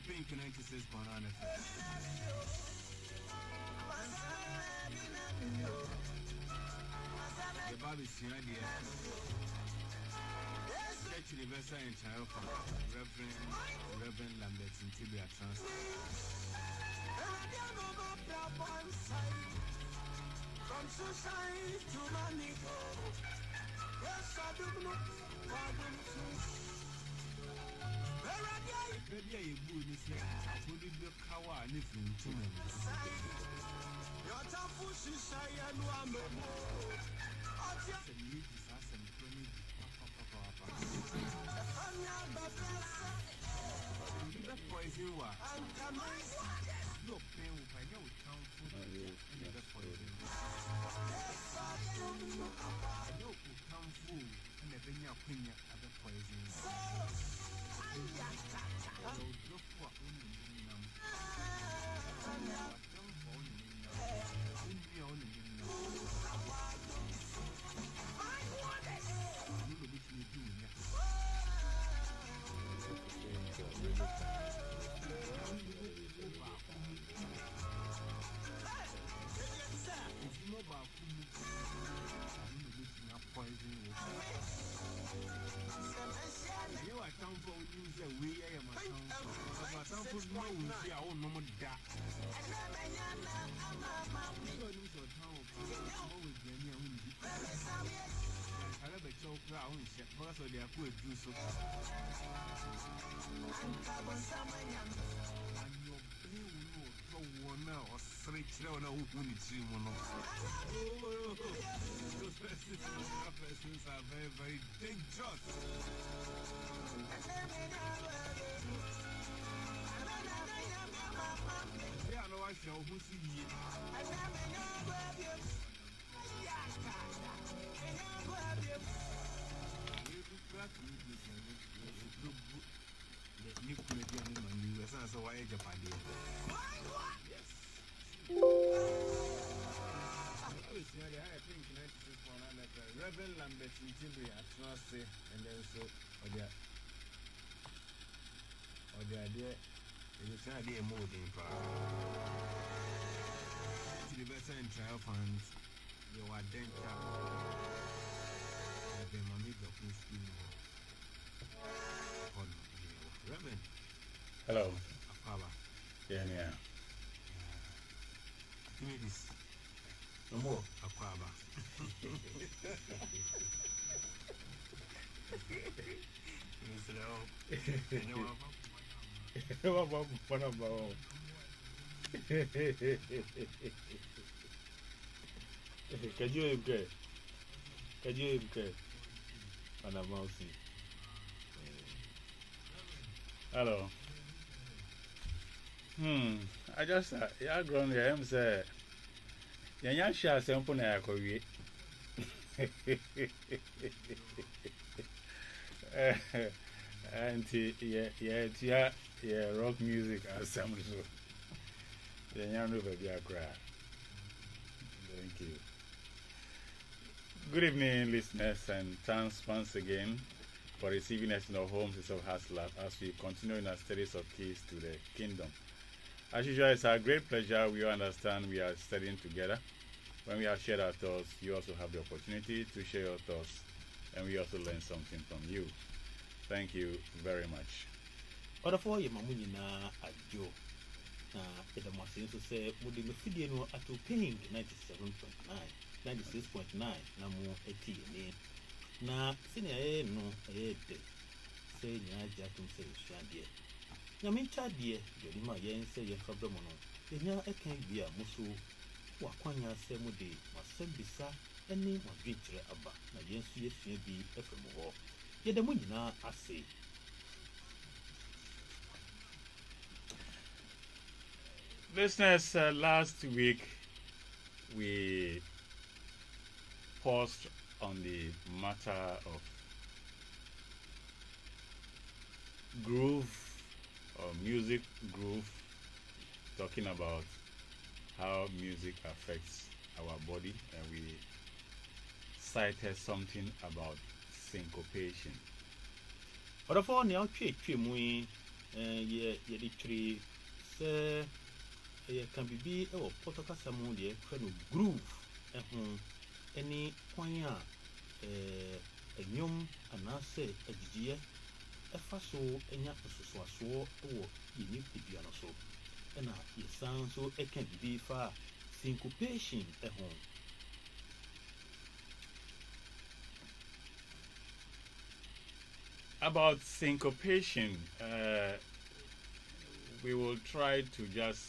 Pink 96.9 FM. The Bobby Siadia Church Universal in Chiofa, Reverend Lambert in Tibia Transit. From society to Manico, yes, I do not. Maybe I would say, I would be a cow and if you too many. Your tough is I and one more. I just need this as and 20 that poison was. No pain will find out town food and the poison. No town food and the Benya Queen at the poison. Look for you are town for use a way I am a town for no we are all normal that. I have a choke round, because they are good do so. And your blue one now or straight down a woman it's him or not. Those persons are very, very dangerous. Yeah, no, I shall who see you. The new Canadian in the US, so why Japan? Yes. I think 96.9 Reverend Lambert in Tibia, Transit, and then so, or the idea. It's an idea more than Universal and Triumphant, you are dental. I've been my makeup in school. Reverend. Hello. Papa. Yeah. Give me this. No more. Aquaba. Kajuke. Kajuke. And a mousey. Hello. I just yeah grown here. I'm say. Yanya share simple na yakowie. And yeah rock music as some so. Yanya no baby akra. Thank you. Good evening, listeners, and thanks once again for receiving us in our homes of Haslab as we continue in our studies of keys to the kingdom. As usual, it's our great pleasure. We all understand we are studying together. When we have shared our thoughts, you also have the opportunity to share your thoughts, and we also learn something from you. Thank you very much. Order for your mamuni na ajo. The machine to say, would the Fidiano at paying 97.9, 96.9, no more 80. Na senior no a day. Say, Jackson says, Shandy. Yamincha dear, Jolima Yen say your Fabramono. The now a can't be a musu. Wakwanya Semudi, Masembisa, and name of Victor Abba, na Yensu be a from war. Yet the Munina, I say. Listeners, last week we paused on the matter of groove or music groove, talking about how music affects our body, and we cited something about syncopation. But of all now, Chimui, ye tree, sir, can be or Potocasamudia, groove, any poignard, a yum, and I say a gia, a faso, and yapaso, or you need the piano so. And it sounds so it can be far syncopation at home. About syncopation, we will try to just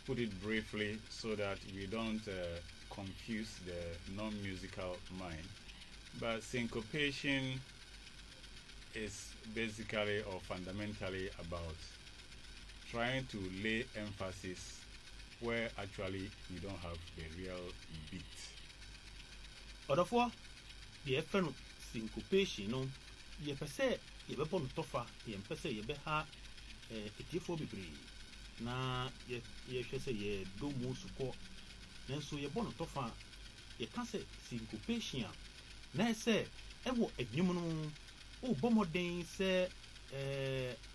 put it briefly so that we don't confuse the non-musical mind. But syncopation is basically or fundamentally about trying to lay emphasis where actually you don't have the real beat. Other for the effort syncopation, no, ye per se, ye be bon tofa, ye per se, ye be ha, a for be na ye shall say ye do more support, and so ye bon tofa, ye can say syncopation. Na say, ewo a human, oh, bomodin say,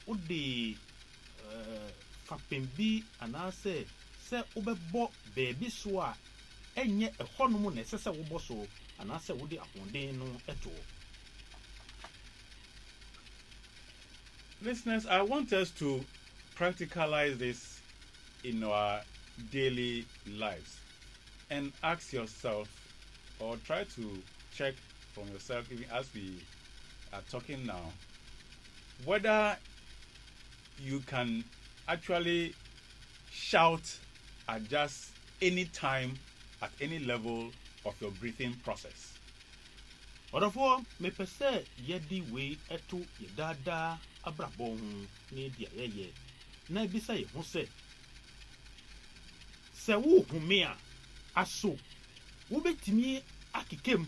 would the Fapembi and I say, Obebo, baby swa, and yet a honeymoon necessary bosso, and I said, would the upon day no at all. Listeners, I want us to practicalize this in our daily lives and ask yourself, or try to check from yourself, even as we are talking now, whether you can actually shout at just any time, at any level of your breathing process. Therefore, me per se, yedi way etu yedada abrabon ni dia ye. Na bisa ye ho se wo humea aso wo betimi akikem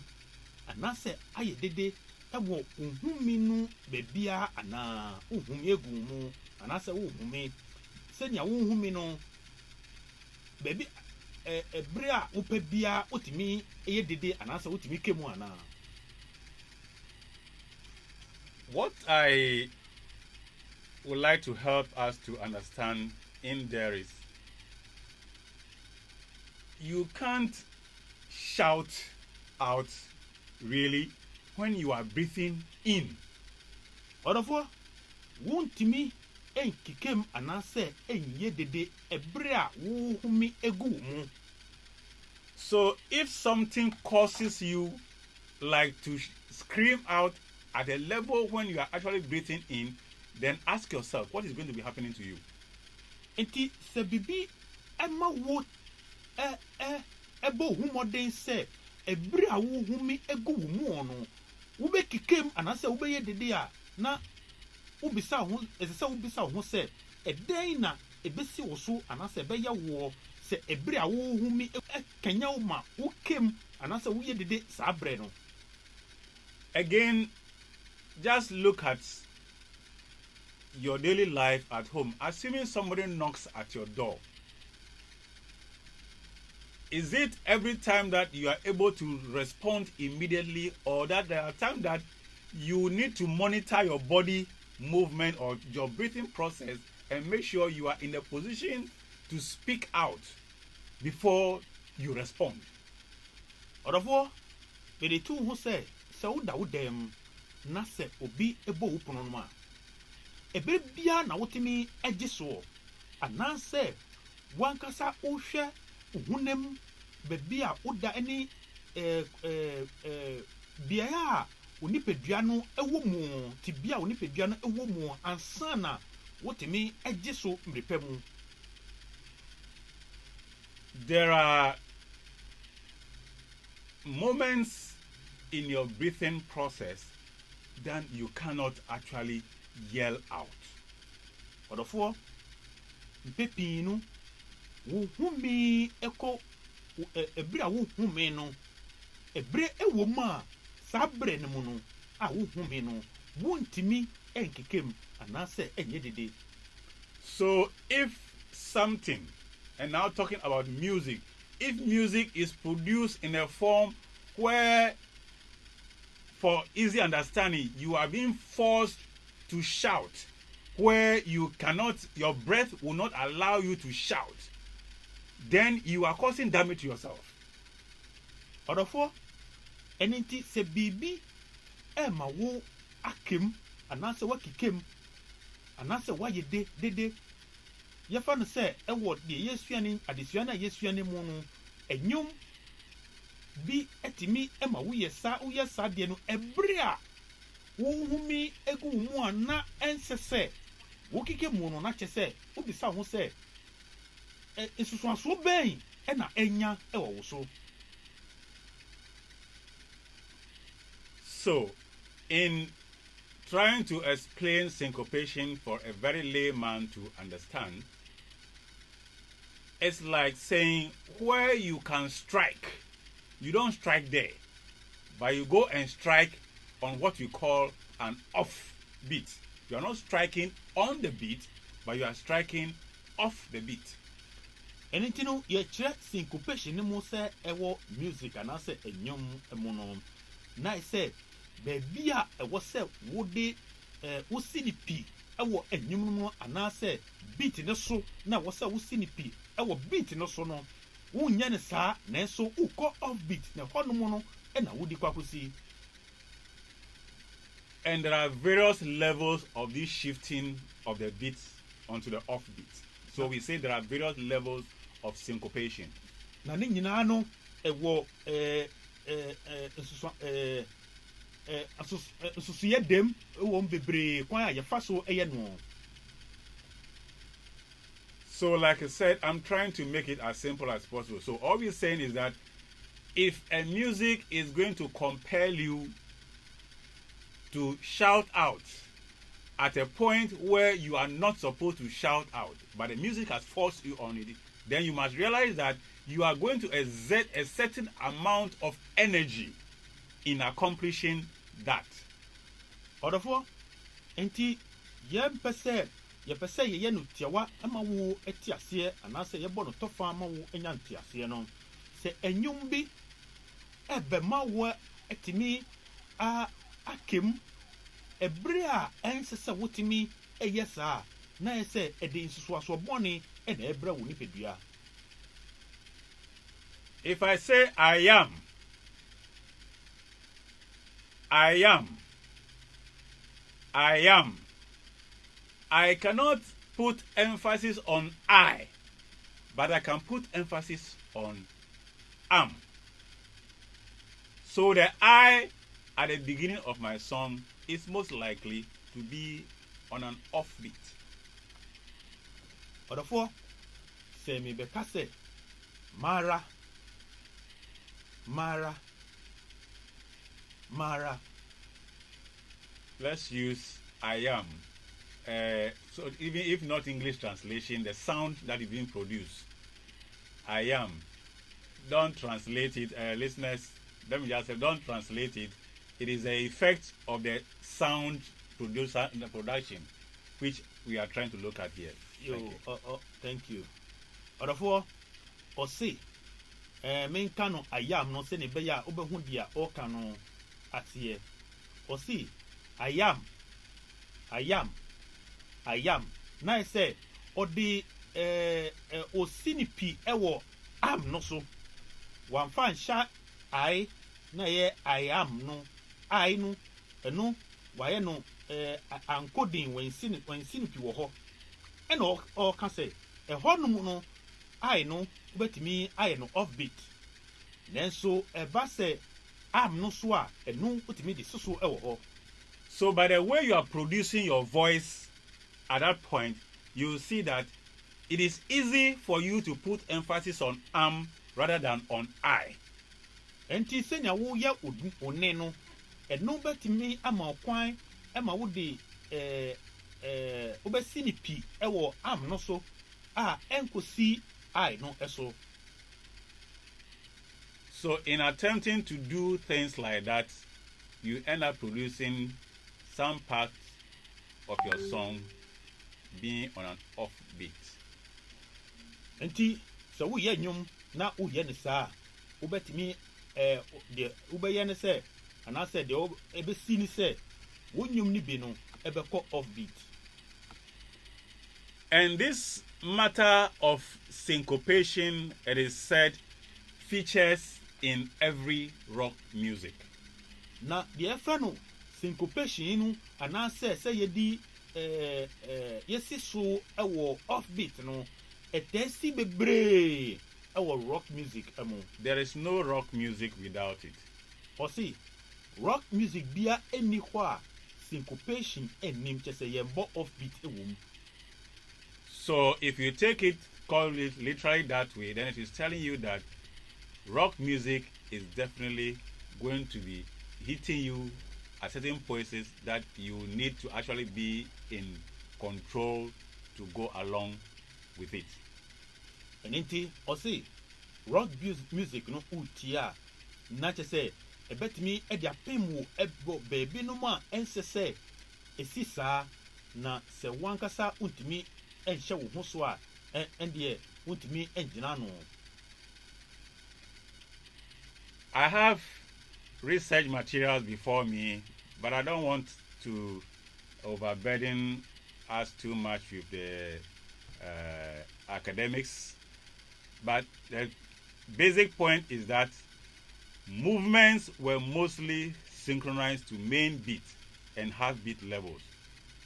anase aye dede ewo ohumi nu bebia ana ohumi egu mu anase wo ohumi senya wo ohumi no bebi ebrea wo pebia otimi eye dede anase otimi kemu ana. What I would like to help us to understand in there is you can't shout out really when you are breathing in. Therefore, won't me en kikem anase en yedede ebrea wo humi egu mu. So if something causes you like to scream out at a level when you are actually breathing in, then ask yourself what is going to be happening to you. Enti se bibi ema wo ebo humoden se ebri a wo humi egu wo mu ono wo be kikem anase wo be ye dede a na wo bisa ho esese wo bisa ho se eden na ebesi wo so anase be ye wo se ebri a wo humi kanya wo ma wo kem anase wo ye dede sa bre no. Again, just look at your daily life at home. Assuming somebody knocks at your door, is it every time that you are able to respond immediately, or that there are times that you need to monitor your body movement or your breathing process and make sure you are in a position to speak out before you respond? Odofo, the two who say, so that them na se obi ebo upono ma. Ebe bia na wotimi agye so. Ananse wankasa ohwe uhunem bebi a oda ani bia ya onipadua no ewo mu ti bia onipadua no ewo mu ansa na wotimi agye so mrepemu. There are moments in your breathing process that you cannot actually yell out. Odofo mpepi no wo humi eko ebri a wo humi no ebre ewo ma sa bre ne mu no a wo humi no wontimi enkekem anase enye dede. So if something, and now talking about music, if music is produced in a form where, for easy understanding, you are being forced to shout, where you cannot, your breath will not allow you to shout, then you are causing damage to yourself. Odofo enenti se bibi ma wo akem anase wakikem anase wayede dede yefa no se ewo de yesuane adesuane yesuane mu no enyum bi etimi ma wo yesa de no ebre a wo humi egu mu ana ensese wo kike mu no na chese obisa ho se esusuaso ben na enya ewo wo so. So, in trying to explain syncopation for a very layman to understand, it's like saying where you can strike, you don't strike there, but you go and strike on what we call an off beat. You are not striking on the beat, but you are striking off the beat. Anything no ye chere syncopation ni mo se ewo music anase enyom emu no na say baby a ewo se wode wo sini pi ewo enyom no anase beat ne so na wo se wo sini pi ewo beat no so no wo nya ne sa na so uko off beat na hono mo no na wodi kwakosi. And there are various levels of this shifting of the beats onto the off beat. So we say there are various levels of syncopation. Na ne nyina no ewo susu ye dem ewo mbebre kwan a ye fa so eye no. So like I said, I'm trying to make it as simple as possible. So all we're saying is that if a music is going to compel you to shout out at a point where you are not supposed to shout out, but the music has forced you on it, then you must realize that you are going to exert a certain amount of energy in accomplishing that. Odofo enti ye pese ye no tiawa ama wo etiase anase ye bo no tofa ama wo enya ntiase no se enyum bi ebe ma wo etimi akem ebre a ensese wotimi eyesa na ese ede nsusuaso boni e na ebre wo nipedua. If I say I am, I cannot put emphasis on I, but I can put emphasis on am. So the I at the beginning of my song is most likely to be on an offbeat. Odofo se me beka se mara Let's use I am. So even if not English translation, the sound that is being produced. I am. Don't translate it, listeners. Let me just say, don't translate it. It is the effect of the sound producer in the production, which we are trying to look at here. Thank you. Odofo, osi, menka no I am no se ne be ya obehu dia o ka no atie. Osi, I am. Na I say, odi osinipi ewo am no so. Wan fan sha I na ye I am no. I no eno waye no encoding when sinipi wo ho. Eno o ka say e ho no no I no betimi I no offbeat. Nenso e ba say am no so a eno betimi de so ewo ho. So by the way you are producing your voice at that point, you see that it is easy for you to put emphasis on am rather than on I. Enti senya wo ya one no eno betimi ama kwan ama wo de obesi ni pi ewo am no so enkosi I no eso. So in attempting to do things like that, you end up producing some parts of your song being on an offbeat. Enti so wo ye nyum na wo ye ne sa obetimi de ubeye ne se ana se de ebesi ni se wo nyum ni bi no ebeko offbeat. And this matter of syncopation, it is said, features in every rock music. Na de efa no syncopation no ana se ye di yesi so ewo offbeat no etesi bebre ewo rock music emo. There is no rock music without it. Osi rock music bia eni ho a syncopation enim chese yembo offbeat ewom. So if you take it, call it literally that way, then it is telling you that rock music is definitely going to be hitting you at certain places that you need to actually be in control to go along with it. And inti osi rock music no utia na chese ebetimi e dia pemu ebo baby no ma ensese esisa na se wankasa untimi enhye wo ho so a ende untimi engina no. I have research materials before me, but I don't want to overburden us too much with the academics. But the basic point is that movements were mostly synchronized to main beat and half beat levels,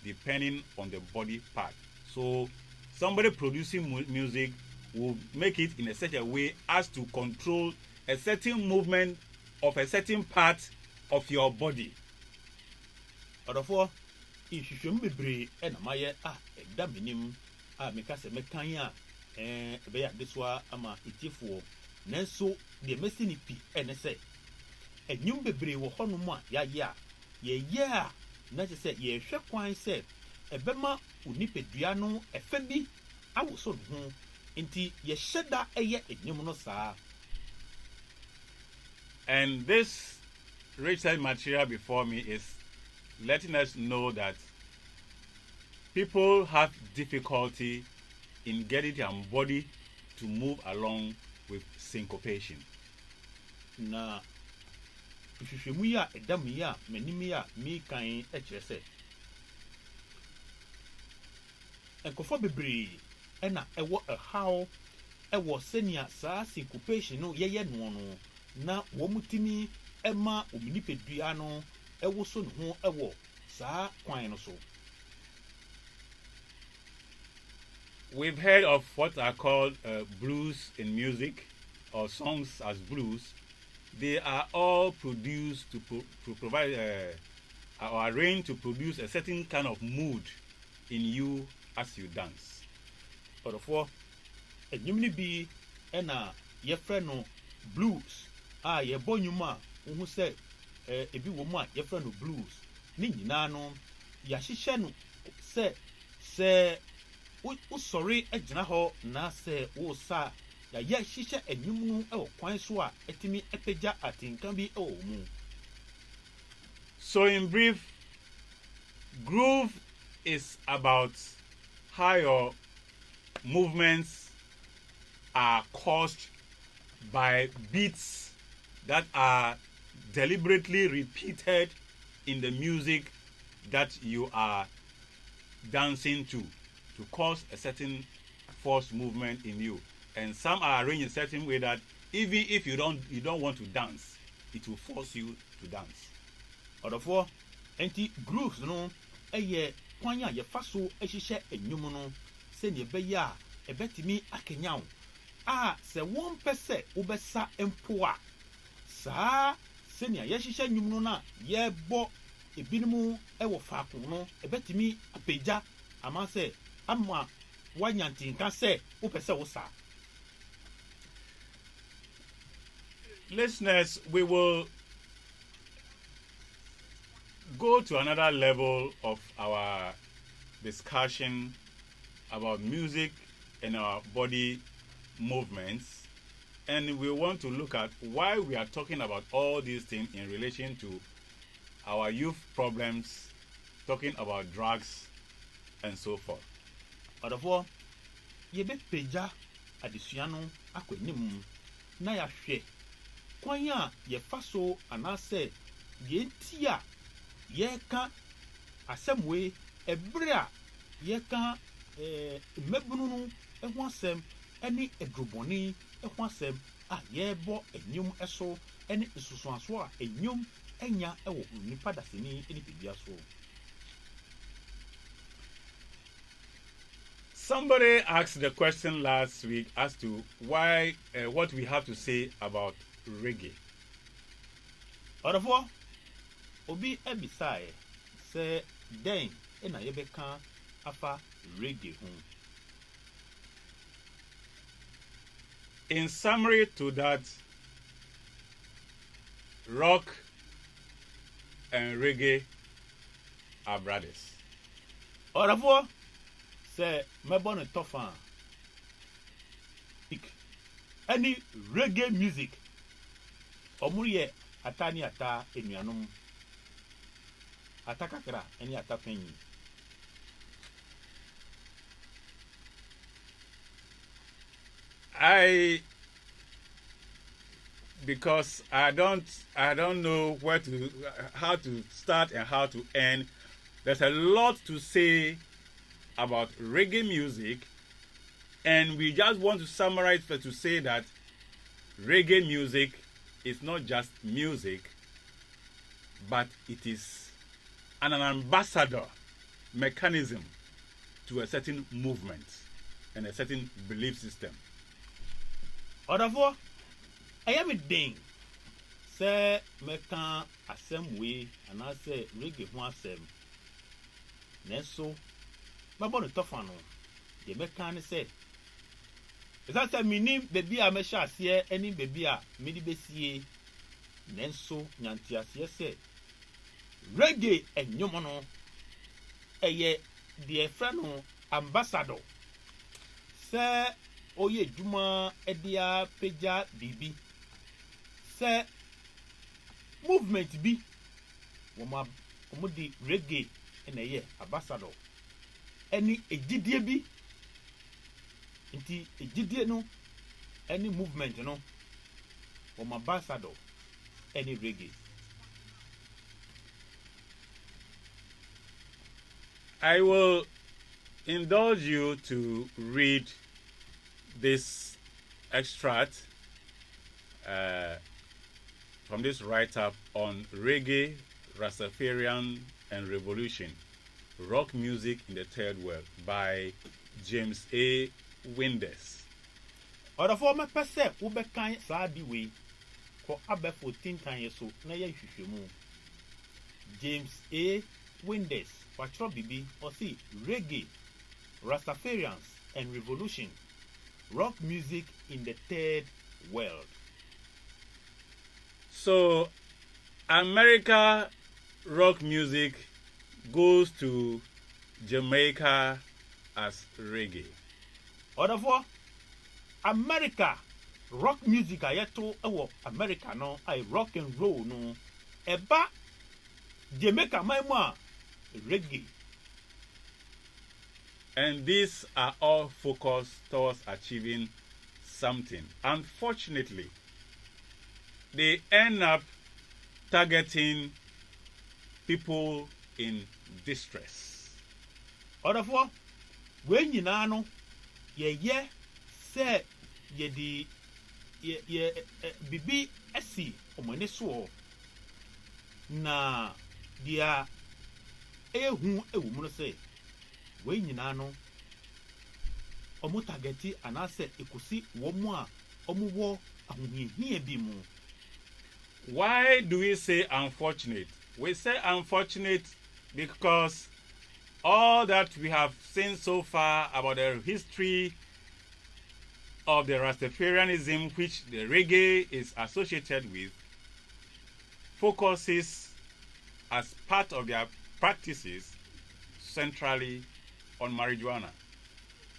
depending on the body part. So somebody producing music will make it in such a way as to control a certain movement of a certain part of your body. Odofo ihwehwem bebre na maye eda minim meka se mekan a be ya deswa ama itifo nanso de mesini pi ene se enyum bebre wo honom a ye a na se ye hwe kwan se ebema onipedua no efa bi awoso ho nti ye hyeda eye enyum no saa. And this research material before me is letting us know that people have difficulty in getting their body to move along with syncopation. Na ihwehwemu ya edam ya manimi ya mi kan ekire se enkofo bebre na ewo how ewo senia saa syncopation no yeye no no na womutimi ema ominipedua no ewo so no ho ewo saa kwan no so. We've heard of what are called blues in music, or songs as blues. They are all produced to provide or arranged to produce a certain kind of mood in you as you dance. ɔdɔfoɔ enyim ne bi ɛna yɛfrɛ no blues a yɛbɔ nnwom a wohu sɛ ebi wɔ mu a yɛfrɛ no blues ne nyinaa no yɛahyehyɛ no sɛ wosɔre gyina hɔ na sɛ wosa yɛayɛ hyehyɛ enyim no wɔ kwan so a ɛtumi apagya atenka bi wɔ mu. So in brief, groove is about how your movements are caused by beats that are deliberately repeated in the music that you are dancing to cause a certain force movement in you. And some are arranged in a certain way that even if you don't want to dance, it will force you to dance. Ɔdɔfoɔ nti grooves no ɛyɛ kwan a yɛfa so ɛhyehyɛ enyum no sɛnea ɛbɛyɛ a ɛbɛtumi akenya wo a sɛ wɔmpɛ sɛ wobɛsa mpo a saa sɛnea yɛhyehyɛ nnwom no na yɛbɔ ebinom ɛwɔ faako no ɛbɛtumi apagya ama sɛ ama wanya ntinka sɛ wopɛ sɛ wosa. Listeners, we will go to another level of our discussion about music and our body movements, and we want to look at why we are talking about all these things in relation to our youth problems, talking about drugs and so forth. Ɔdɔfoɔ yɛbɛpagya adesua no akɔ anim na yɛahwɛ kwan a yɛfa so anaasɛ yɛnti a yɛka asɛm wei ɛbere a yɛka mmabunu no ho asɛm ne adurubɔne ho asɛm a yɛrebɔ enyom so ne nsusuaso a enyom anya wɔ nipa dasani ne bibia so. Somebody asked the question last week as to why what we have to say about reggae. Ɔdɔfoɔ obi abisae sɛ dɛn na yɛbɛka afa reggae ho. In summary to that, rock and reggae are brothers. Ɔdɔfoɔ sɛ mɛbɔ ne tɔfa any reggae music ɔmo yɛ ata ne ata enuanom ata kakra ne ata panyin. Because I don't know how to start and how to end. There's a lot to say about reggae music, and we just want to summarize to say that reggae music is not just music, but it is an ambassador mechanism to a certain movement and a certain belief system. Ɔdɔfoɔ ɛyɛ me den sɛ mɛka asɛm wei anaasɛ reggae ho asɛm nanso mɛbɔ ne tɔfa no deɛ mɛka ne sɛ ɛsiane sɛ menim baabi a mɛhyɛ aseɛ ne baabi a mede bɛsie nanso nyanteaseɛ sɛ reggae nnwom no ɛyɛ deɛ ɛfrɛ no ambassador sɛ ɔyɛ adwuma de apagya biribi sɛ movement bi wɔn de reggae na ɛyɛ ambassador ɛne egyidie bi nti egyidie no ɛne movement no wɔn ambassador ɛne reggae. I will indulge you to read this extract from this write-up on reggae, Rastafarian and Revolution, rock music in the Third World by James A. Winders. Ɔdɔfoɔ mɛpɛ sɛ wobɛkan saa ade wei kɔ abɛfo tintan yɛ so na yɛ hwehwɛmu. James A. Winders watwerɛ bibi ɔsi reggae, Rastafarians and Revolution. Rock music in the third world. So, America rock music goes to Jamaica as reggae. Therefore, America rock music ayeto ewo America no I rock and roll no eba Jamaica maimwa reggae. And these are all focused towards achieving something. Unfortunately, they end up targeting people in distress. Therefore, when you know, ye say ye di ye bibi esi omane so na dia ehu ewu no say we nyina no omo targeti anase ekusi wo mu a omo wo ahohiahia bi mu. Why do we say unfortunate? We say unfortunate because all that we have seen so far about the history of the Rastafarianism, which the reggae is associated with, focuses as part of their practices centrally on marijuana.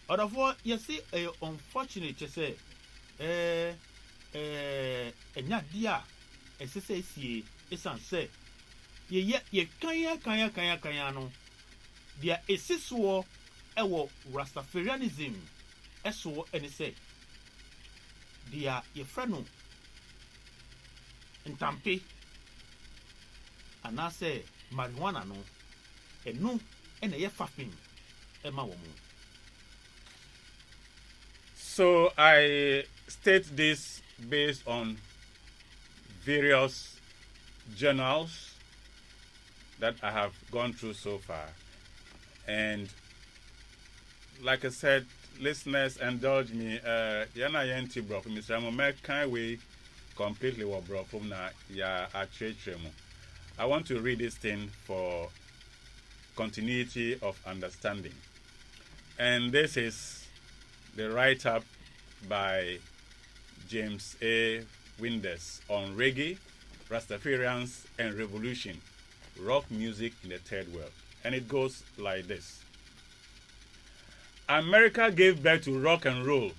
Therefore, you see, unfortunate, you say, enya dia, say, esan say, ye kanya no, dia esiswo ewo Rastafarianism, eso eni say, dia ye freno, ntampe, anase marijuana no, enu ene ye fapin, ema womu. So I state this based on various journals that I have gone through so far. And like I said, listeners, indulge me. Yana yenti bro from Mr. Mo kind way completely what bro from na ya atrechemu. I want to read this thing for continuity of understanding. And this is the write-up by James A. Winders on reggae, Rastafarians, and revolution, rock music in the third world. And it goes like this. America gave birth to rock and roll,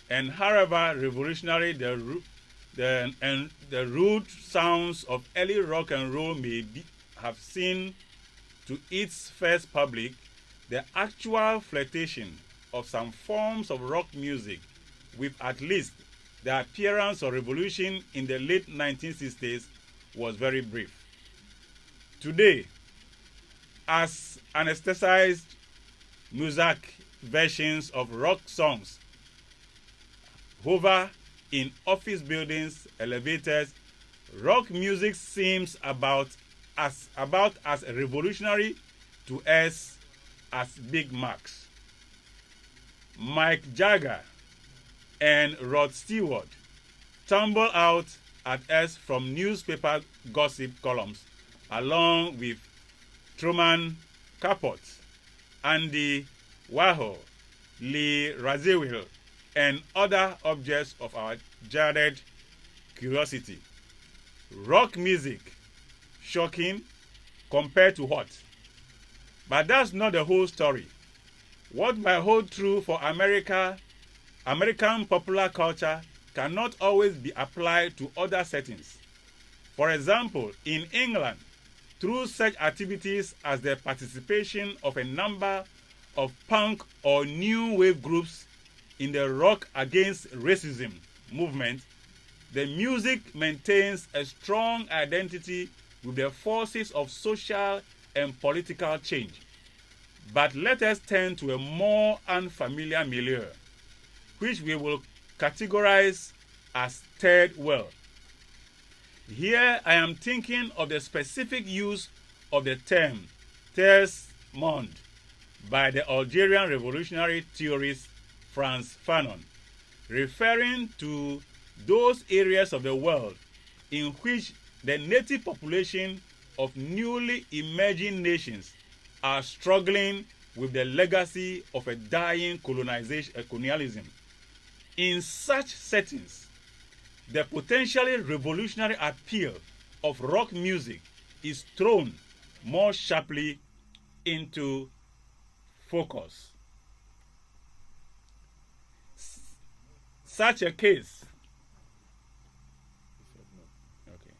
and however revolutionary the rude sounds of early rock and roll have seen to its first public, the actual flirtation of some forms of rock music with at least the appearance of revolution in the late 1960s was very brief. Today, as anesthetized music versions of rock songs hover in office buildings, elevators, rock music seems about as revolutionary to us as Big Macs. Mike Jagger and Rod Stewart tumble out at us from newspaper gossip columns, along with Truman Capote, Andy Warhol, Lee Radziwill, and other objects of our jaded curiosity. Rock music, shocking compared to what? But that's not the whole story. What might hold true for American popular culture cannot always be applied to other settings. For example, in England, through such activities as the participation of a number of punk or new wave groups in the Rock Against Racism movement, the music maintains a strong identity with the forces of social and political change. But let us turn to a more unfamiliar milieu, which we will categorize as third world. Here I am thinking of the specific use of the term tiers monde by the Algerian revolutionary theorist Frantz Fanon, referring to those areas of the world in which the native population of newly emerging nations are struggling with the legacy of a dying colonialism. In such settings, the potentially revolutionary appeal of rock music is thrown more sharply into focus. Such a case. Okay.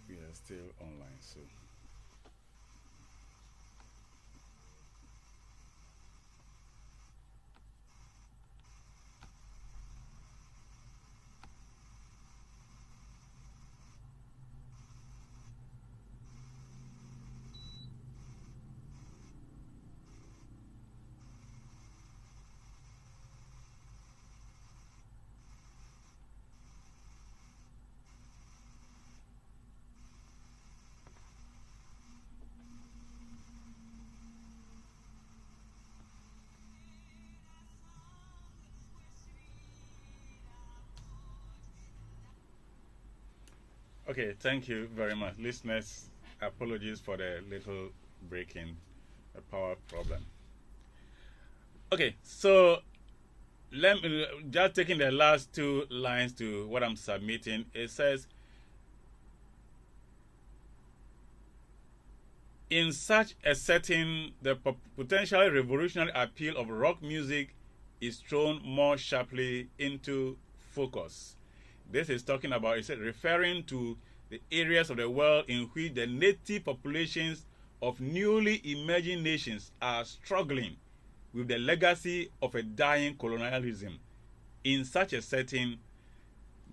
We are still online, so. Okay, thank you very much. Listeners, apologies for the little breaking power problem. Okay, so let me just taking the last two lines to what I'm submitting. It says, in such a setting, the potentially revolutionary appeal of rock music is thrown more sharply into focus. This is talking about, it's referring to the areas of the world in which the native populations of newly emerging nations are struggling with the legacy of a dying colonialism. In such a setting,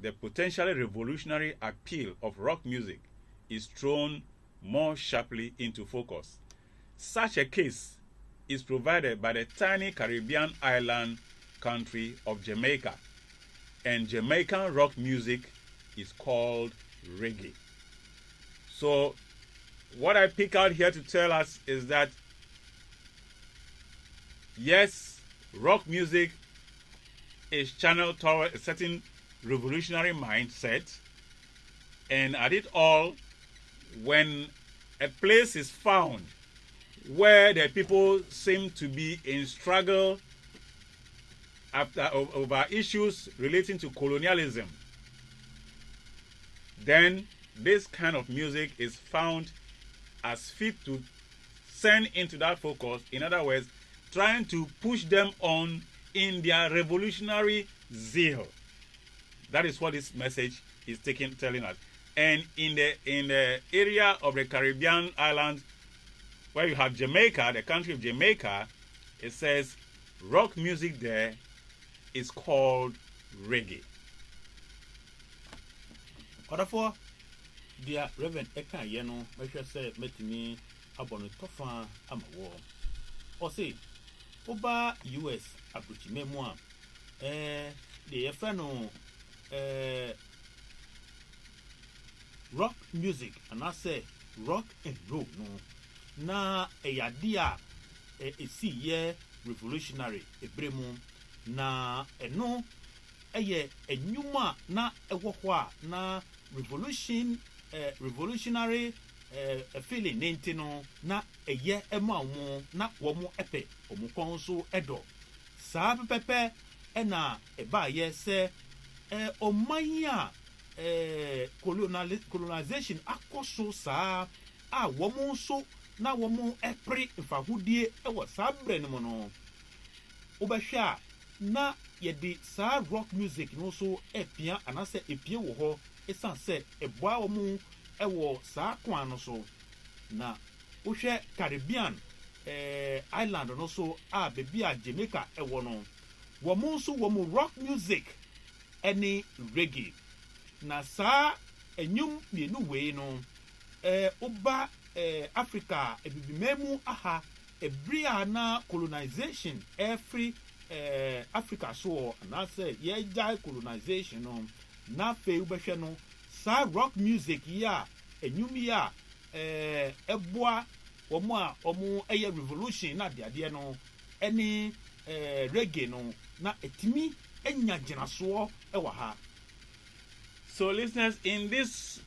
the potentially revolutionary appeal of rock music is thrown more sharply into focus. Such a case is provided by the tiny Caribbean island country of Jamaica, and Jamaican rock music is called reggae. So what I pick out here to tell us is that yes, rock music is channeled toward a certain revolutionary mindset, and at it all, when a place is found where the people seem to be in struggle over issues relating to colonialism, then this kind of music is found as fit to send into that focus. In other words, trying to push them on in their revolutionary zeal. That is what this message is telling us. And in the area of the Caribbean islands where you have Jamaica, the country of Jamaica, it says rock music there is called reggae. Therefore, dear Reverend Eka Yeno, I shall say, met me upon a tofa amawo. Or say, Oba US Abuchi Memoir, the Efano rock music, and I say rock and roll, no. Na a yadia a see ye revolutionary a bremu na no a ye a numa na a wahwa na revolutionary a feeling nintino na a ye a maumo na womo epe omukonso edo sab pepe ena e ba ye se o maya colonization akoso sa a womo so na wɔn ɛpere mfahudie ɛwɔ saa brɛ no mu no wobɛhwɛ a na yɛde saa rock music no so ɛpia anaasɛ epie wɔ hɔ ɛsan sɛ ɛboa wɔn ɛwɔ saa kwan no so na wohwɛ Caribbean island no so a beebi a Jamaica ɛwɔ no wɔn nso wɔn rock music ɛne reggae na saa enyum mmienu wei no woba Africa ebibimemu aha ebiri a na colonization ɛfiri Africa so anaasɛ yɛgyae colonization no na afei wobɛhwɛ no saa rock music yi a enyum yi a ɛboa wɔn a wɔn ɛyɛ revolution na adeadeɛ no ɛne reggae no na etimi enya gyinasoɔ ɛwɔ ha. So, listeners, in this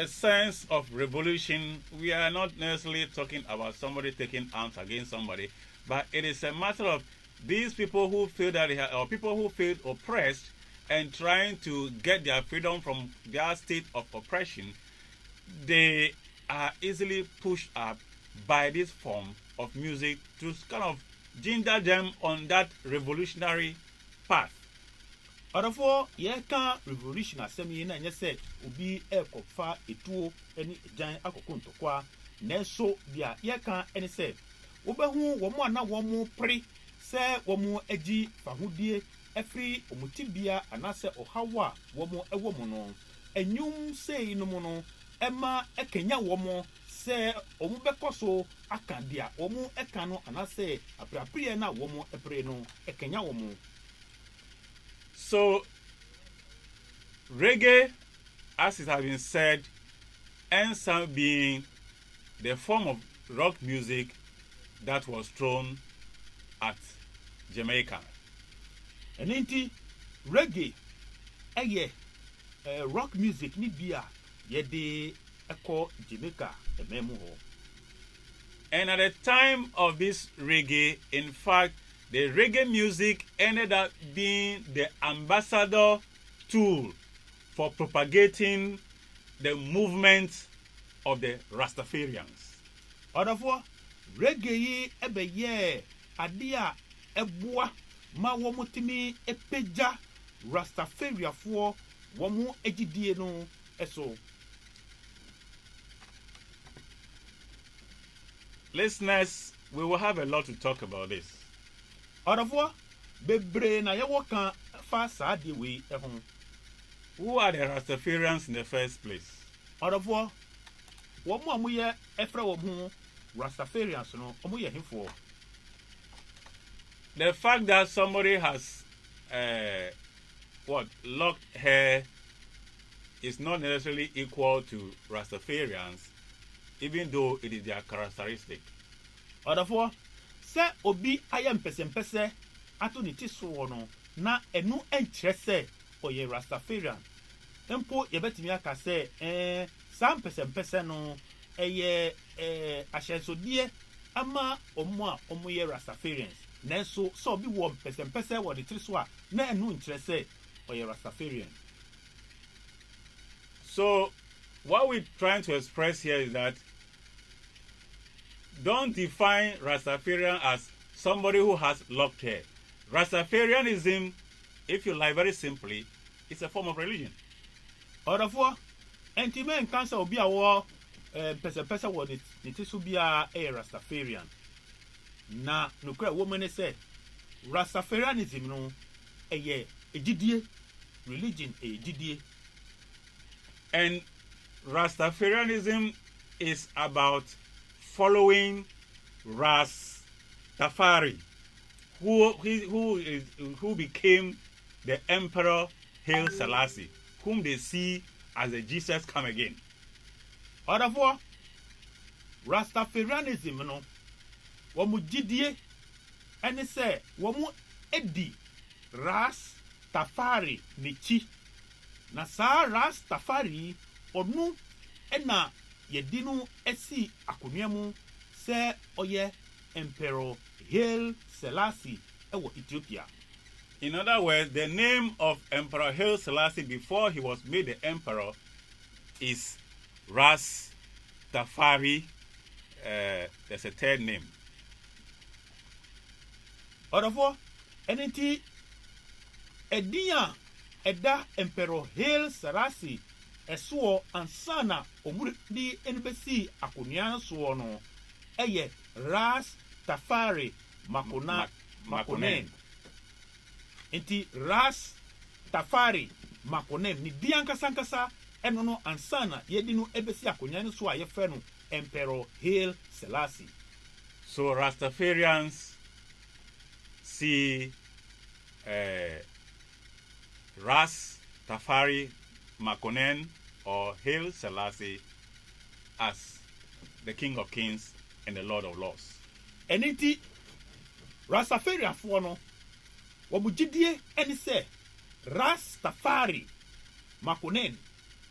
sense of revolution, we are not necessarily talking about somebody taking arms against somebody, but it is a matter of these people who feel that or people who feel oppressed and trying to get their freedom from their state of oppression. They are easily pushed up by this form of music to kind of ginger them on that revolutionary path. Ọdọfọ yɛka revolution asɛm yi na nyɛ sɛ obi ɛkɔfa etuo ɛne egyan akɔkɔ ntɔkwa nanso deɛ yɛka ɛne sɛ wobɛhu wɔn a na wɔn pere sɛ wɔn agyi fahodie ɛfiri ɔmotibea anaasɛ ɔhaw a wɔn ɛwɔ mu no enyum sei no mu no ɛma ɛkanya wɔn sɛ wɔn bɛkɔ so aka deɛ wɔn ɛka no anaasɛ aprapreɛ na wɔn ɛpere no ɛkanya wɔn. So, reggae, as it has been said, ends up being the form of rock music that was thrown at Jamaica. And indeed, reggae, rock music ni bia yede eko Jamaica ememu ho. And at the time of this reggae, in fact, the reggae music ended up being the ambassador tool for propagating the movement of the Rastafarians. Odafo reggae yi ebeye ade a eboa ma womotimi epeja Rastafariafo womu ejidie no eso. Listeners, we will have a lot to talk about this. Odafo bebre na yewo kan fa saa de we ehun. Who are the Rastafarians in the first place? Odafo womu amuye efra womu Rastafarians no omuye himfo. The fact that somebody has locked hair is not necessarily equal to Rastafarians, even though it is their characteristic. Odafo se obi ayem pese ato ni tiso no na enu enkyere se oye Rastafarian. Empo yebetimi aka se sam pese no eye ahyensodie ama omo a omo ye Rastafarians. Nanso so obi wo pese wo de tiso a na enu enkyere se oye Rastafarian. So what we're trying to express here is that don't define Rastafarian as somebody who has locked hair. Rastafarianism, if you like very simply, is a form of religion. Odafo entimen kansa obi a wo pese wo de tiso bia Rastafarian. Na nokra wo mene say Rastafarianism no eye ejidie religion ejidie. And Rastafarianism is about following Rastafari, who became the Emperor Haile Selassie, whom they see as a Jesus come again. Odafo Rastafarianism no womu jidie ene se womu edi Rastafari nichi na sa Rastafari onu ena yedinu esi akonuamu se oye Emperor Haile Selassie ewo Ethiopia. In other words, the name of Emperor Haile Selassie before he was made the emperor is Rastafari, there's a third name. Therefore, anything Edia Eda Emperor Haile Selassie Esuo Ansana Omudi Enbesi Akuniana Suono Eye Ras Tafari Makonnen. Inti Ras Tafari Makonnen ni dianka sankasa enono ansana yedinu ebesi akuniana so aye fenu Emperor Haile Selassie. So Rastafarians see Ras Tafari Makonnen or Haile Selassie as the King of Kings and the Lord of Lords. Eniti Rastafarian no wabujidie eni se Rastafari Makonnen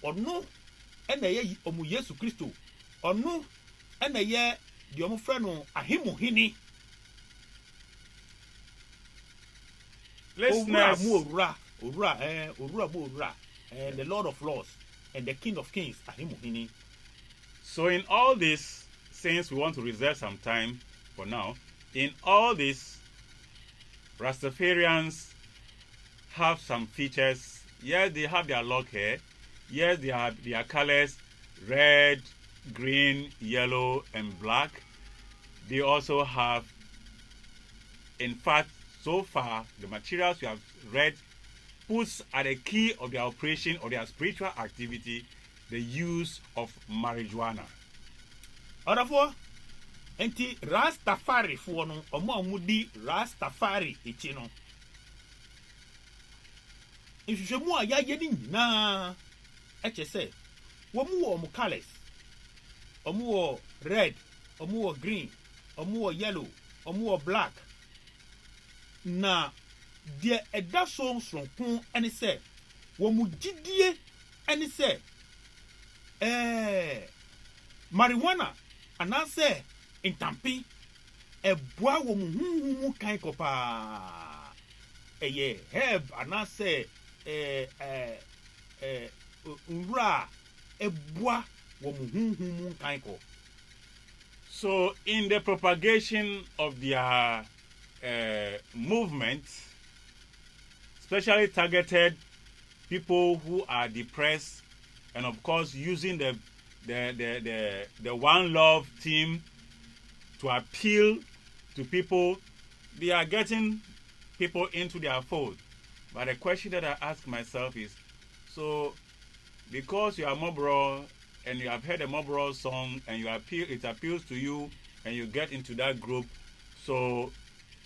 ono ena ye omu Yesu Kristo ono ena ye di omu freno ahimu hini. Listeners, the Lord of Lords and the King of Kings ahimu hini. so in all this, since we want to reserve some time for now, in all this, Rastafarians have some features. Yes, they have their lock hair. Yes, they have their colors, red, green, yellow, and black. They also have, in fact, so far, the materials we have read puts at the key of their operation or their spiritual activity the use of marijuana. Therefore, enti Rastafari fuono omo amudi Rastafari etino. Nhwehwemu a ya yedi nyina eche se womu wo omo colors, omo wo red, omo wo green, omo wo yellow, omo wo black. Na de eda so nsronkun ene se womu gidie ene se marijuana anase intampi eboa wo muhuhu kan kopa eye herb anase ura eboa wo muhuhu kan ko. So in the propagation of their movement, especially targeted people who are depressed, and of course using the One Love team to appeal to people, they are getting people into their fold. But the question that I ask myself is, so because you are Mobro and you have heard a Mobro song and it appeals to you and you get into that group, so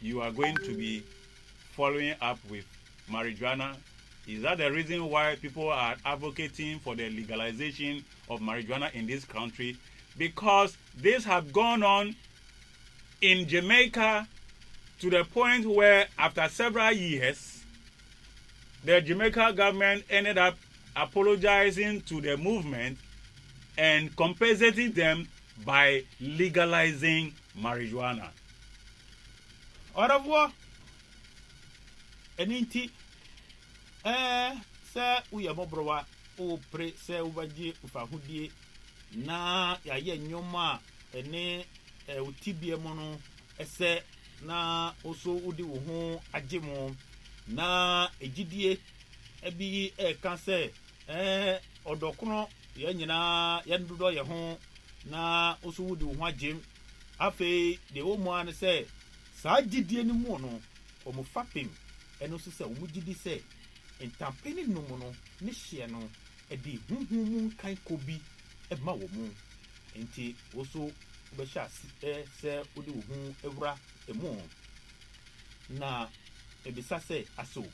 you are going to be following up with marijuana. Is that the reason why people are advocating for the legalization of marijuana in this country? Because this has gone on in Jamaica to the point where after several years, the Jamaica government ended up apologizing to the movement and compensating them by legalizing marijuana. Au revoir. Eninti se uya mobrowa o pre se ubaji ufahudie na ya ye nyoma ene utibie mono ese na oso udi wo ho agemo na ejidie ebi kan se odokono ye nyina ye ndodo ye ho na oso udi wo ho agem afi de wo mu an se sa gidie ni mu no omo fapem eno so se omo gidi se entampeni no mu no ne hye no edi huhumu kan kobi ema wo mu enti oso obesha se odi wo hu ewura emu na ebisa se aso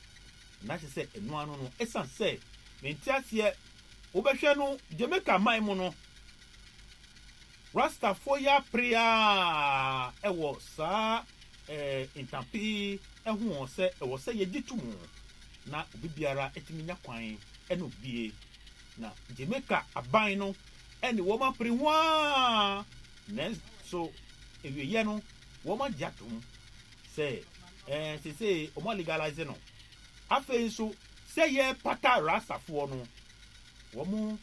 na che se enu anu no esan se mentiasie obehwe no Jamaica man mu no Rastafoya prayer ewo sa intampi ehu se ewo se yegitumu na obibiara etiminya kwan eno bie na Jamaica aban no ene wo ma priwa ne so ewiye no wo ma jatum se se o ma legalize no afen so se ye pata Rastafo no wo mu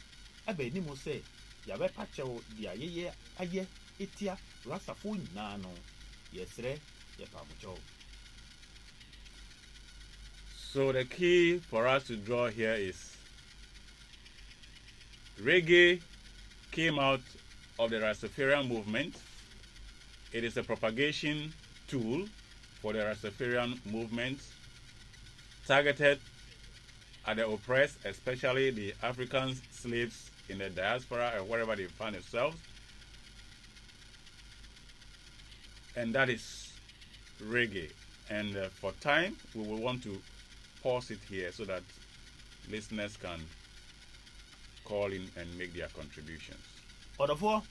ebe ni mo se ya be pachewo dia yeye aye etia rasafo nyinaa no yesre yepamucho. So the key for us to draw here is reggae came out of the Rastafarian movement. It is a propagation tool for the Rastafarian movement targeted at the oppressed, especially the African slaves in the diaspora or wherever they find themselves. And that is reggae. And for time, we will want to pause it here so that listeners can call in and make their contributions. Odofo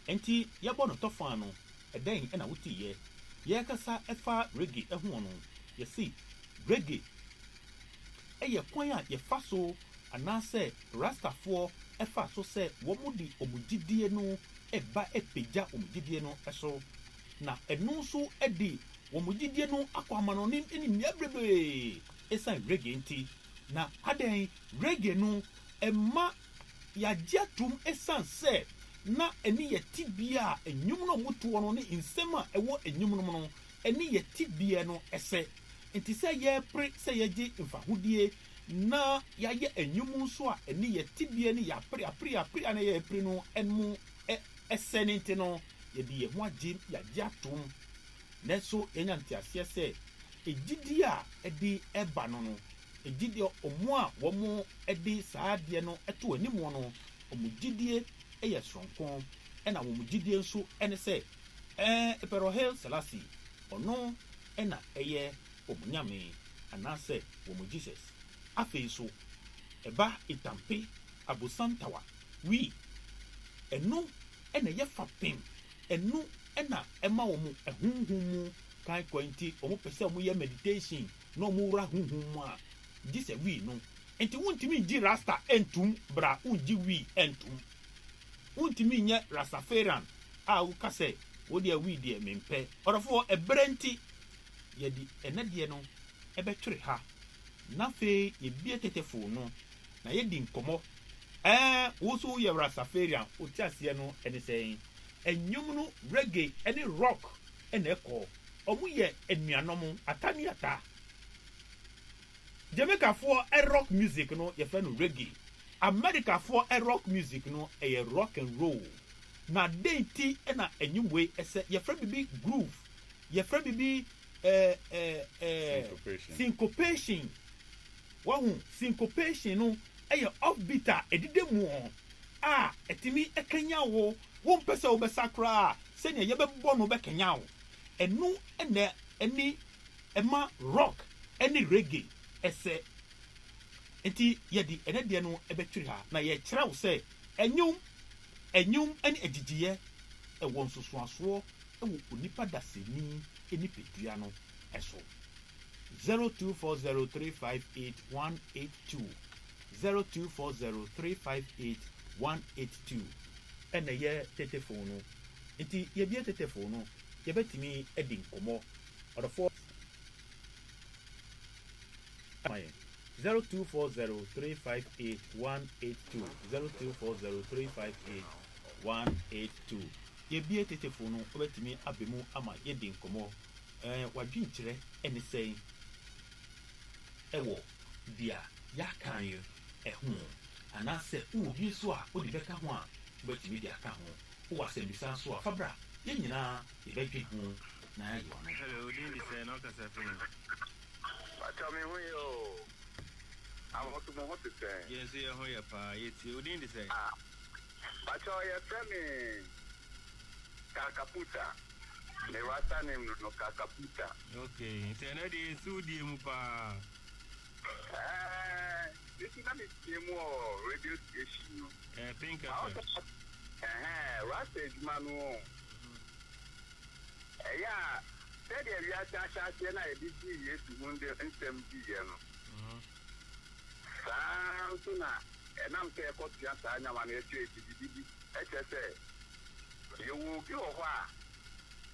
enti yabo no tofa no eden na wuti ye ye kasa efa reggae ehu no ye see reggae eye kwan a ye fa so anase rastafo efa so se wo mudi omugidie no eba epeja omugidie no eso na enu so edi wo mugidie no akwama no ni miabrebe esan reggae enti na aden reggae no emma ya jatum esan se na eni ye tibia enyum no muto no ne nsem a ewo enyum no no eni ye tibia no ese enti se ye pre se ye gi mfahudie na ya ye enyum so a eni ye tibia ni ya pre na ye pre no enmu ese ne enti no ye di ye ho agi ya jatum na so enya ntiase se ejidi a edi eba no no ejidi omo a wo mo edi saade no eto animu no omugidie eye sonkon ena wo mugidie nso ene se Pero Haile Selassie ono ena eye omunyame anase wo mu Jesus afei so eba itampe abosantawa wi eno ena ye fapem eno ena ema wo mu ehunhum kan kwanti omo pese omo ye meditation no mo wura hunhum a Jesus wi no enti wontimi ngi rasta entum bra ungi wi entum wontimi nye Rastafarian a wo kase wo de wi de mempe orofo ebrenti ye di enade no ebetwere ha na fe ye bie tetefo no na ye di nkomo wo so ye Rastafarian o ti ase no ene sen enyum no reggae ene rock ene eko omu ye enuanom atani ata Jamaica for a rock music no ye fe no reggae America for a rock music no a rock and roll na denti na enyumwe ese ye fra bibi groove ye fra bibi syncopation wahu syncopation no e offbeat edide mu etimi ekanya wo mpese wo besakra se ne ye bebbo no bekanya wo enu eni ema rock eni reggae ese enti yedi enade no ebetwiri ha na ye kira wo se enyum eni egigiye ewo nsosoaso ewo onipa daseni eni pedua no eso 0240358182 0240358182 ene ye telephone no enti ye bia telephone no ye betimi edi nkomo odofo 0240358182 0240358182 ye bia telephone no obetimi abemu ama ye di nkomo wadwinkyere ene sei ewo dia ya kan yo ehu anase ubi so a odi beka ho a obetimi dia ka ho wo asembisa so a fabra ye nyina ye betwe ho na yo no hello din say no ka say fun tell me who you I want to know what to say. Yes, you are here, pa. It's you didn't say. But you tell me Kakaputa. The Rasta name no Kakaputa. Okay. Say no dey sudi mu pa. This is not the more radio station. Think Rasta is manu. Yeah. Said the Rasta na edisi yesu munde nsem di ye no. Santuna enam ke ko tia sa nya ma na eche bibi eche you will be over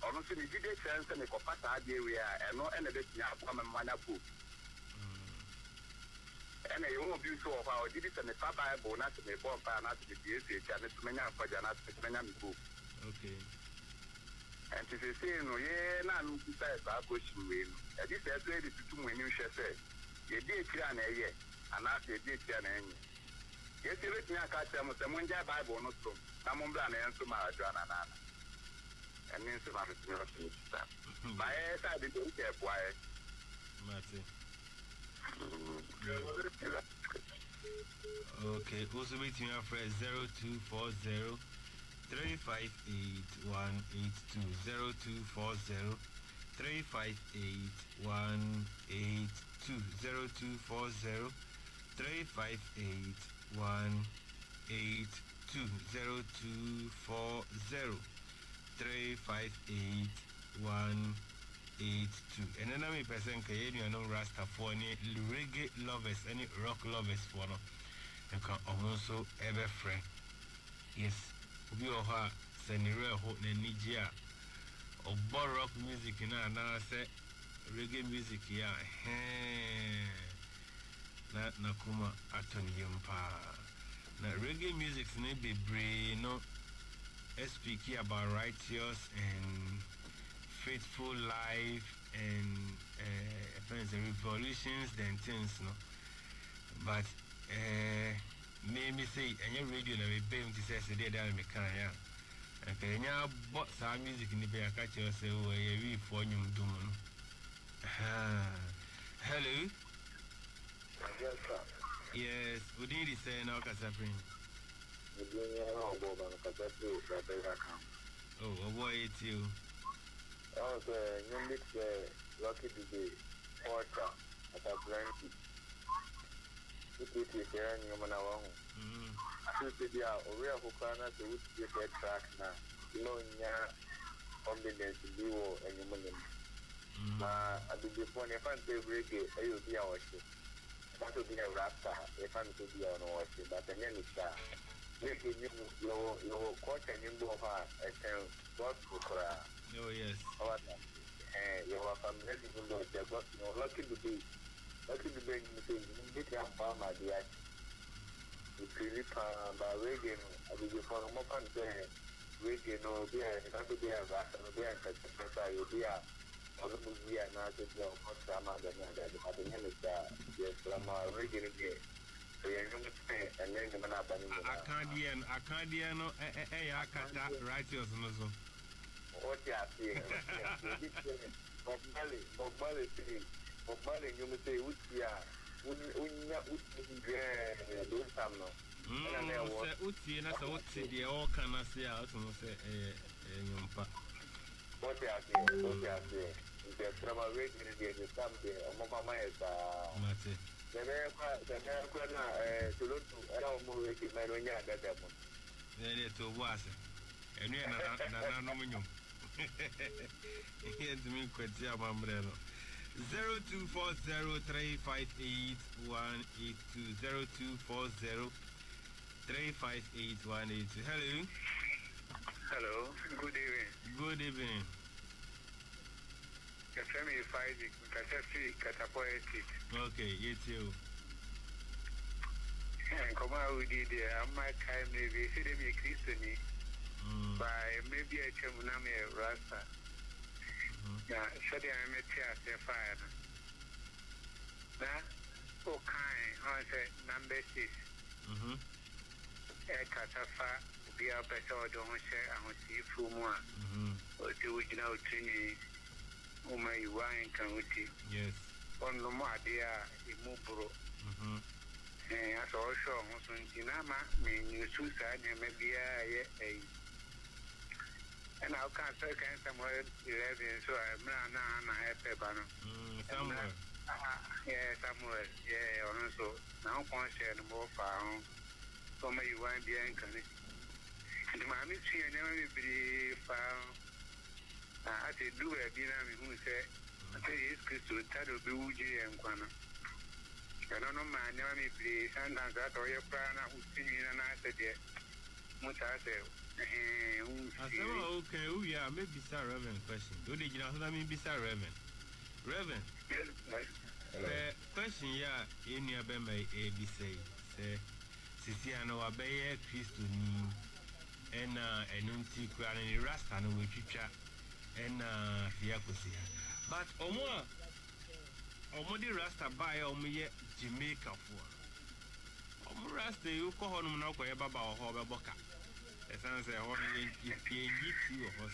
ono se ni gide sense ne ko pata ade we a eno ene de tia kwa mmanya po ene you will be so over o gide se ne fa bible na se me bon pa na se bi ese echa ne tumenya kwaja na se tumenya mi po Okay. And to say, no, yeah, none besides our question. And this is ready to do when you shall say, you did Tiana, and after you did Tiana. Yes, you let me catch them with the Munja Bible, not so. Some on Blan and some Joanna. And then some other things. My ass, I didn't care why. Okay, also waiting for 0240 358 182 0240 358 182 0240 358 182 0240 358 182. And then I'm a person can you know Rasta for any reggae lovers, any rock lovers for no. You can also ever friend. Yes, we are sending real hope and Nigeria or rock music in our now say reggae music. Yeah, na Nakuma Atoni Yumpa. Now, reggae music may be brave, no, speaking about righteous and faithful life and revolutions, then things, no. But maybe say, and your radio, and we pay him to say, the day that we can, yeah. Okay, now, but some music in the bear catch yourself, where you for you do. Hello. Yes, sir. Yes, we need to say now, Casafrin. Oh, boy, it's you. Oh, you mix lucky today, water at a plenty. It is here and you man alone. I should say, yeah, real Hukana to which you get track now. You know, yeah, combination to you and you money. I did the phone if I'm reggae, I will be our ship. That will be a raptor if I'm to be on our ship, but the name is that. Making you your court and you go hard and what to cry. Oh, yes. You are from ready to know the got no lucky to be you say you did have farmer the act. You really by Raggae, I will be for more fun there. Raggae no be a be a rat and be a you'll be a be a nice job for some other than that. But the name is that yes, from Raggae again. So you're going to pay and then you're not banning I can't no righteous no. What you are saying? Bob Marley, you may say, which we are, do some no. Uti, that's what the all can I say out and say, what you are saying? There's some regular the something, Mama is the American to look to allow more Maronia that one. Then it was, and you're not nominum. Here's me, Quetia Mambreno 0240 358 182 0240 358 182. Hello. Hello, good evening. Good evening. Kafemi Faidi, Kasafi, Katapoetic. Okay, you too. And come out with it, I might time maybe see them a Christian. By maybe a Chamunami Rasta. Now, said I met you fire. Now, oh, kind, I said, number 6. A Catafa, be a better or don't share and see for more. Or do we know training? Oh, my wine can with you. Yes. On the Madia, Imubro. And as also, Dinama, mean you suicide, and maybe a. And I'll can't say somewhere 11, so I'm not happy about it. Somewhere. Yeah, somewhere. Yeah, also. Now, one share the more found. So, may you want the anchor. And my mystery never be found. I said, do a dinner who said, I say, it's Christo, Tado Buji and Quana. I don't know, my never may be, sometimes that or your prana who's singing, and I said, yeah, much I said. Okay, oh yeah, maybe Sir Reverend question. Do did you know what I mean? Sir Reverend. Reverend. Question yeah, in your bema ABC say Siciano Abaye Christo ni and Enunti Kran and Rasta no we chicha and Fiakosia. But Omodi Rasta by Omi Jamaica for Omu Rasta, you call him now for Baba or Hobba Boca. The son said, you two of us.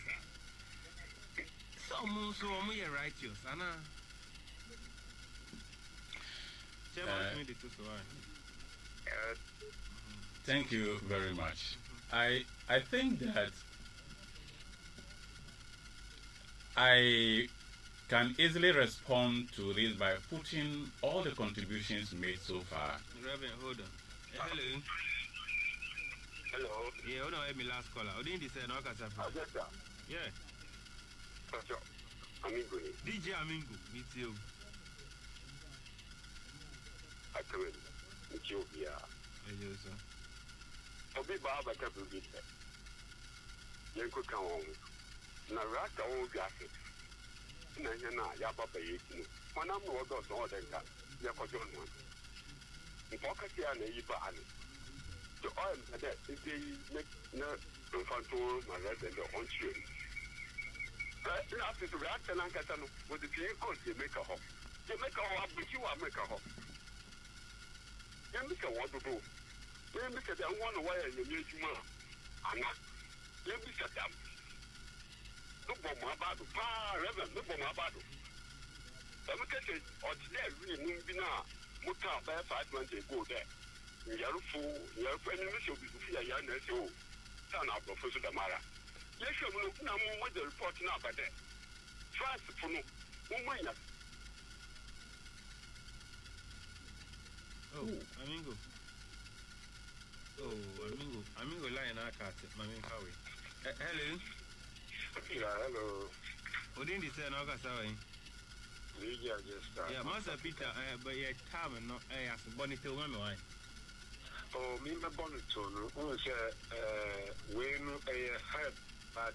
So, Omu, righteous, Anna. Thank you very much. I think that I can easily respond to this by putting all the contributions made so far. Reverend, hold on. Hello. Hello. Yeah, hold on. Let me last caller. I didn't say no. Yeah. Amingo. DJ Amingo, meet you. I come in. Meet you here. Hello, sir. I'll be back at the beach. You could come home. Now, Rasta won't be asking. Nana, Yababa, when I'm not got all the time, Yakojon one. In Pocatia and Iban. The oil that if they make no control my resident on you. After the react and Ancatano with the clear course, you make a hop. You make a hop, but you are make a hop. You make a water boat. You make a one way and you make you more. Anna, you make a dam. No bomb about the Reverend, no bomb about it. I'm getting or today, really, Nubina, Muta, by 5 months ago there. You're full, you're friendly, you'll be fear, young as you. Son of Professor Damara. Yes, you will look now with the report now by that. First, for no woman. Oh, Amingo. Oh, Amingo lying out at Mammy Howie. Hello. Yeah, hello. Who didn't say no? Yeah, Master Peter, but yeah, time and not as a bonnet to women. Oh, me, my bonnet to was when a head, but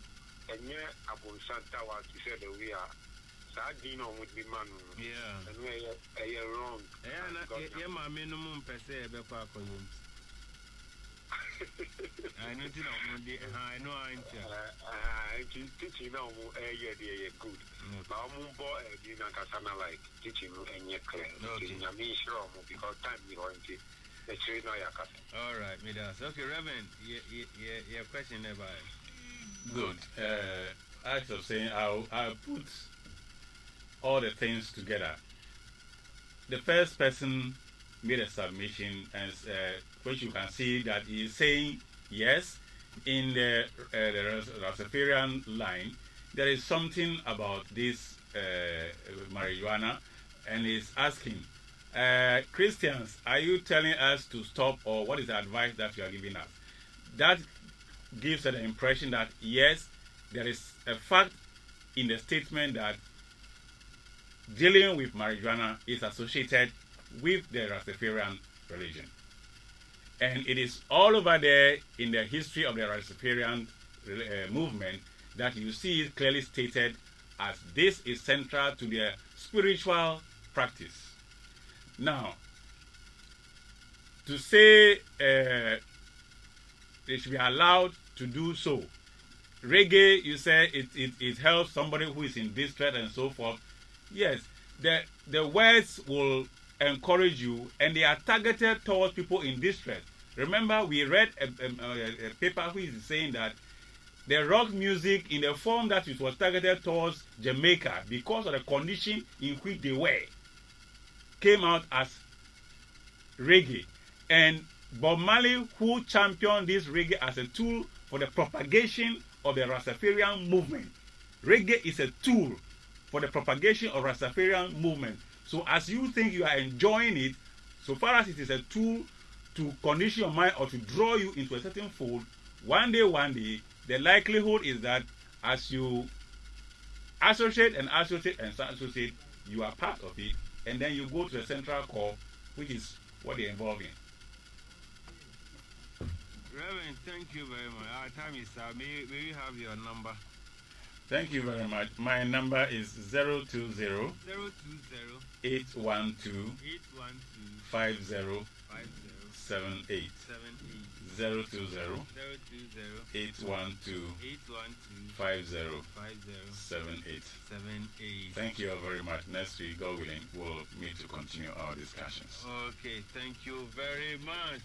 and yet, upon Santa was to say that we are. Sardino would be man. Yeah, and we are wrong. Yeah, my minimum per se, I know I'm teaching now, good. I'm boy, you know, Cassana like teaching and yet clear. I'm sure because time you want to. All right, Midas. Okay, Reverend, your question never. Good. As I was saying, I'll put all the things together. The first person made a submission, and which you can see that he is saying yes. In the Rastafarian line, there is something about this marijuana, and he's asking, Christians, are you telling us to stop, or what is the advice that you are giving us? That gives the impression that yes, there is a fact in the statement that dealing with marijuana is associated with the Rastafarian religion. And it is all over there in the history of the Rastafarian movement that you see it clearly stated as this is central to their spiritual practice. Now, to say they should be allowed to do so, reggae, you say it helps somebody who is in distress and so forth. Yes, the words will encourage you, and they are targeted towards people in distress. Remember, we read a paper which is saying that the rock music in the form that it was targeted towards Jamaica because of the condition in which they were came out as reggae. And Bob Marley, who championed this reggae as a tool for the propagation of the Rastafarian movement. Reggae is a tool for the propagation of Rastafarian movement. So as you think you are enjoying it, so far as it is a tool to condition your mind or to draw you into a certain fold, one day, the likelihood is that as you associate, you are part of it, and then you go to the central core, which is what they involve in. Reverend, thank you very much. Our time is up. May we have your number? Thank you very much. My number is 020 812 50 50. 78 020 812 5078. Thank you all very much. Next week, God willing, we'll meet to continue our discussions. Okay, thank you very much.